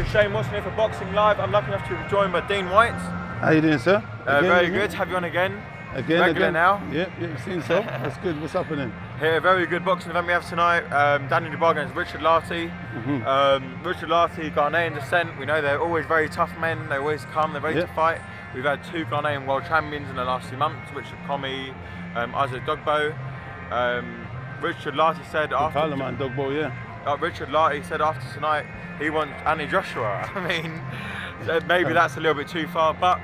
is Shane Watson here for Boxing Live. I'm lucky enough to be joined by Dean Whyte. How you doing, sir? Very good. Have you on again? Regular now. Yeah, you've seen so. That's good. What's happening? Here, a very good boxing event we have tonight. Daniel Dubois against Richard Lartey. Richard Lartey, Ghanaian descent. We know they're always very tough men. They always come. They're ready to fight. We've had two Ghanaian world champions in the last 2 months, Richard Comey, Dubois. Richard Lartey said after Richard Lartey said after tonight he wants Anthony Joshua. I mean, maybe that's a little bit too far, but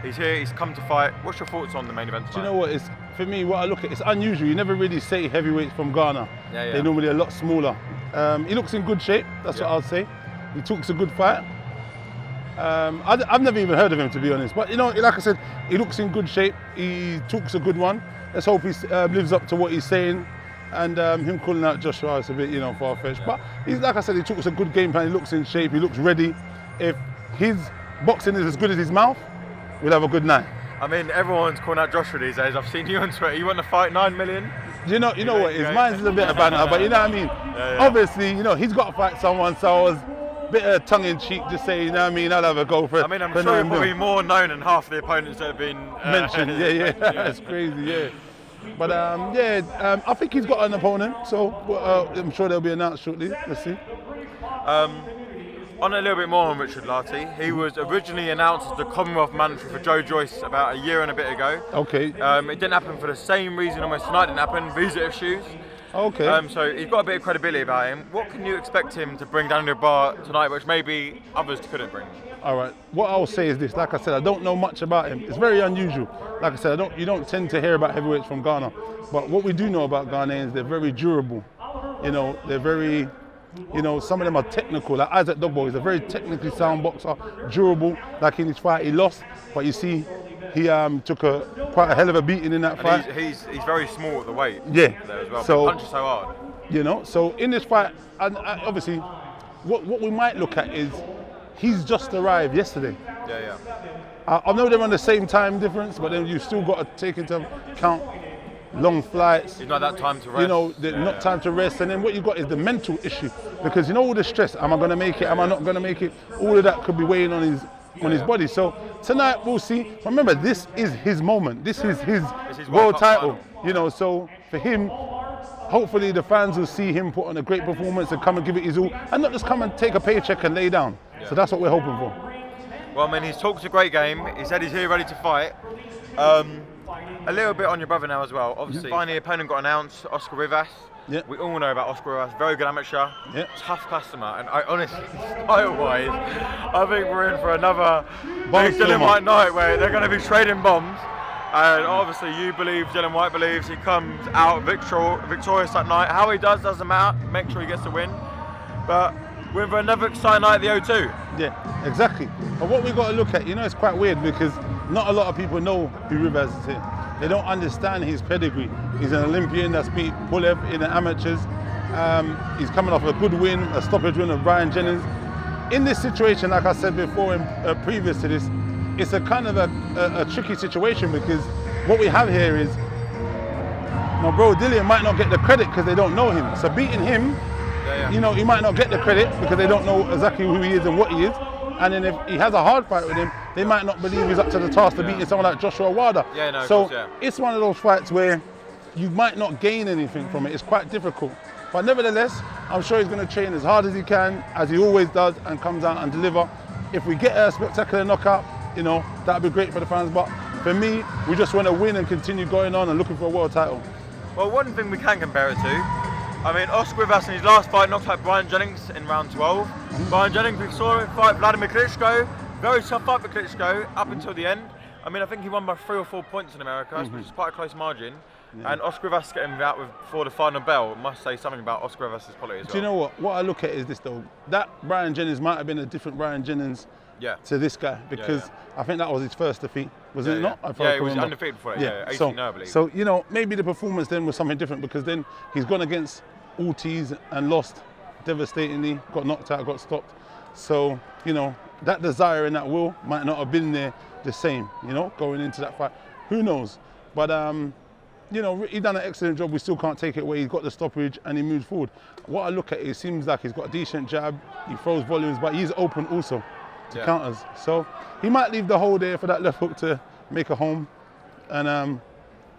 he's here. He's come to fight. What's your thoughts on the main event tonight? Do you know what? It's, for me, what I look at, it's unusual. You never really say heavyweights from Ghana. They're normally a lot smaller. He looks in good shape. That's what I'll say. He talks a good fight. I've never even heard of him, to be honest. But you know, like I said, he looks in good shape. He talks a good one. Let's hope he lives up to what he's saying. And him calling out Joshua is a bit, far-fetched. But he's, like I said, he talks a good game plan. He looks in shape. He looks ready. If his boxing is as good as his mouth, we'll have a good night. I mean, everyone's calling out Joshua these days. I've seen you on Twitter. You want to fight 9 million? You know what? His mind's a bit of banter, but you know what I mean. Obviously, he's got to fight someone. So I was a bit of tongue-in-cheek, just saying, I'll have a go for it. I mean, I'm sure you're probably more known than half the opponents that have been mentioned. That's crazy. But I think he's got an opponent, so I'm sure they'll be announced shortly. Let's see. On a little bit more on Richard Lartey, he was originally announced as the Commonwealth manager for Joe Joyce about a year and a bit ago. Okay. It didn't happen for the same reason almost tonight didn't happen, visa issues. Okay. So he's got a bit of credibility about him. What can you expect him to bring down to the bar tonight, which maybe others couldn't bring? All right. What I'll say is this. Like I said, I don't know much about him. It's very unusual. Like I said, you don't tend to hear about heavyweights from Ghana. But what we do know about Ghanaians, they're very durable. They're very, some of them are technical. Like Isaac Dubois is a very technically sound boxer, durable. Like in his fight, he lost, but you see, he took quite a hell of a beating in that fight. He's very small at the weight. Yeah. There as well. So punches so hard. So in this fight, and obviously, what we might look at is he's just arrived yesterday. I know they're on the same time difference, but then you still got to take into account long flights. He's not that time to rest. Not time to rest. And then what you got is the mental issue, because all the stress. Am I going to make it? Am I not going to make it? All of that could be weighing on his body. So tonight we'll see. Remember, this is his moment. This is his world title. So for him, hopefully the fans will see him put on a great performance and come and give it his all, and not just come and take a paycheck and lay down. So that's what we're hoping for. Well, I mean, he's talked a great game. He said he's here ready to fight. A little bit on your brother now as well. Obviously, finally, opponent got announced, Oscar Rivas. We all know about Oscar Rivas. Very good amateur, tough customer. And I honestly, style-wise, I think we're in for another big Dylan Whyte night where they're going to be trading bombs. And obviously, you believe, Dylan Whyte believes he comes out victorious that night. How he doesn't matter. Make sure he gets the win. But we're in for another exciting night at the O2. Yeah, exactly. But what we've got to look at, it's quite weird because not a lot of people know who Rivas is here. They don't understand his pedigree. He's an Olympian that's beat Pulev in the amateurs. He's coming off a good win, a stoppage win of Brian Jennings. In this situation, like I said before, previous to this, it's a kind of a tricky situation because what we have here is, bro, Dillian might not get the credit because they don't know him. So beating him, he might not get the credit because they don't know exactly who he is and what he is. And then if he has a hard fight with him, they might not believe he's up to the task of beating someone like Joshua Wilder. It's one of those fights where you might not gain anything from it. It's quite difficult. But nevertheless, I'm sure he's going to train as hard as he can, as he always does, and comes out and deliver. If we get a spectacular knockout, that'd be great for the fans. But for me, we just want to win and continue going on and looking for a world title. Well, one thing we can compare it to, I mean, Oscar Rivas in his last fight knocked out Brian Jennings in round 12. Brian Jennings, we saw him fight Vladimir Klitschko. Very tough fight for Klitschko up until the end. I mean, I think he won by 3 or 4 points in America, which is quite a close margin. And Oscar Rivas getting out for the final bell must say something about Oscar Rivas' quality as well. Do you know what? What I look at is this though. That Brian Jennings might have been a different Brian Jennings to this guy because I think that was his first defeat, was it not? He was undefeated before it. 18 I believe. So maybe the performance then was something different because then he's gone against Ortiz and lost devastatingly, got knocked out, got stopped. So, that desire and that will might not have been there the same, going into that fight. Who knows? But you know, he done an excellent job. We still can't take it away. He's got the stoppage and he moves forward. What I look at, it seems like he's got a decent jab. He throws volumes, but he's open also to counters. So he might leave the hole there for that left hook to make a home, and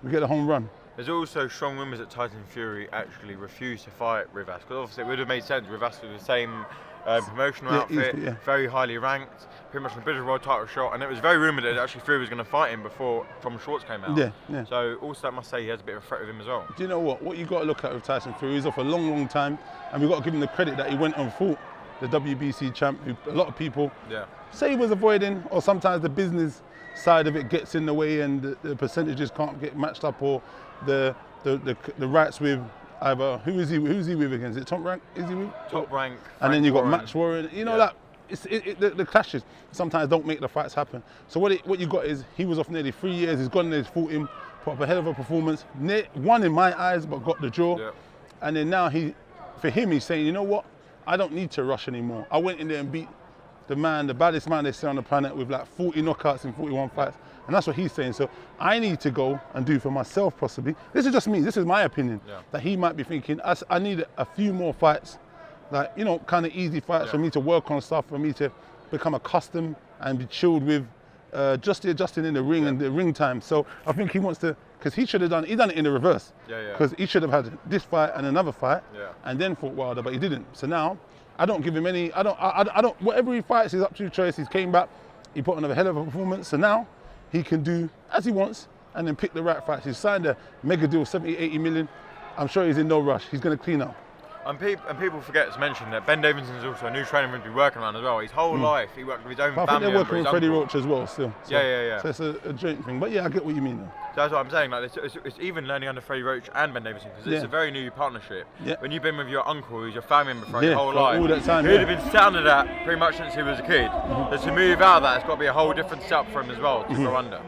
we get a home run. There's also strong rumours that Tyson Fury actually refused to fight Rivas, because obviously it would have made sense. Rivas was the same promotional outfit, very highly ranked, pretty much in the British World title shot, and it was very rumoured that actually Fury was going to fight him before Tom Schwartz came out. So also I must say he has a bit of a threat with him as well. Do you know what? What you got to look at with Tyson Fury, he's off a long, long time, and we've got to give him the credit that he went and fought the WBC champ, who a lot of people say he was avoiding, or sometimes the business side of it gets in the way and the percentages can't get matched up, or the rights with either who's he with against? Is it Top Rank? Is he with? Top Rank. And then you got Match Warrior. You know, like the clashes sometimes don't make the fights happen. So what you got is he was off nearly 3 years. He's gone there, he's fought him, put up a hell of a performance. Won in my eyes, but got the draw. And then now for him, he's saying, you know what? I don't need to rush anymore. I went in there and beat the baddest man they say on the planet, with like 40 knockouts in 41 fights. And that's what he's saying. So I need to go and do for myself, possibly. This is just me, this is my opinion, that he might be thinking, I need a few more fights, like, you know, kind of easy fights for me to work on stuff, for me to become accustomed and be chilled with just adjusting in the ring and the ring time. So I think he wants to, because he done it in the reverse. Because he should have had this fight and another fight and then fought Wilder, but he didn't. So now, I don't give him any, I don't, whatever he fights, he's up to his choice. He's came back, he put on a hell of a performance. So now he can do as he wants and then pick the right fights. He's signed a mega deal, 70, 80 million. I'm sure he's in no rush. He's going to clean up. And people forget to mention that Ben Davidson's also a new trainer for him to be working around as well. His whole life, he worked with his own family. I think they're working with Freddie Roach as well still. So, yeah. So it's a joint thing. But yeah, I get what you mean though. So that's what I'm saying. Like it's even learning under Freddie Roach and Ben Davidson, because it's a very new partnership. When you've been with your uncle, who's your family member for your whole life, all that time, he'd have been standard at pretty much since he was a kid. So to move out of that, it's got to be a whole different setup for him as well to go under.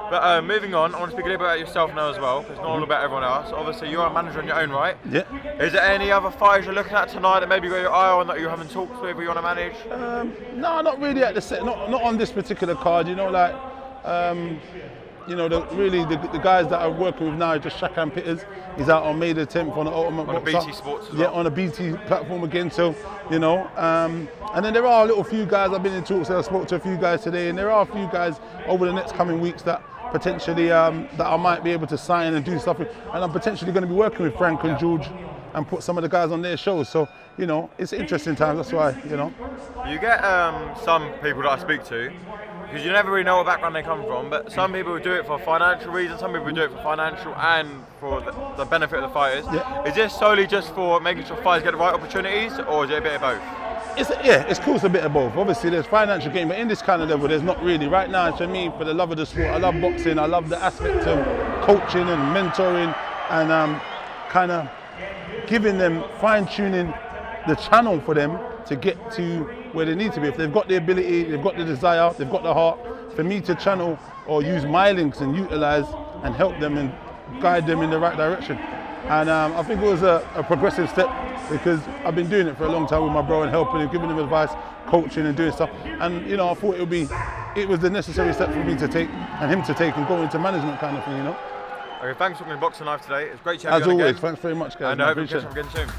But moving on, I want to speak a little bit about yourself now as well. It's not all about everyone else. Obviously, you're a manager in your own right. Is there any other fighters you're looking at tonight that maybe you got your eye on, that you haven't talked with, or you want to manage? No, not really at the set. Not on this particular card. You know, like, you know, the guys that I'm working with now are just Shakan Pitters. He's out on May the 10th on the Ultimate Boxer. On BT Sports as well. Yeah, on a BT platform again. So, you know, and then there are a little few guys. I've been in talks. I spoke to a few guys today, and there are a few guys over the next coming weeks that potentially that I might be able to sign and do stuff with. And I'm potentially going to be working with Frank and George and put some of the guys on their shows. So, you know, it's interesting times. That's why, you know. You get some people that I speak to, because you never really know what background they come from, but some people do it for financial reasons, some people do it for financial and for the benefit of the fighters. Is this solely just for making sure fighters get the right opportunities, or is it a bit of both? It's cool, it's a bit of both. Obviously there's financial gain, but in this kind of level there's not really. Right now, for me, for the love of the sport, I love boxing, I love the aspect of coaching and mentoring and kind of giving them, fine-tuning the channel for them to get to where they need to be. If they've got the ability, they've got the desire, they've got the heart, for me to channel or use my links and utilize and help them and guide them in the right direction. And I think it was a progressive step, because I've been doing it for a long time with my bro and helping him, giving him advice, coaching and doing stuff. And you know, I thought it was the necessary step for me to take and him to take and go into management kind of thing, you know. Okay, thanks for coming to Boxing Live today. It's great to have you on again. As always, thanks very much, guys. And I hope we catch up again soon.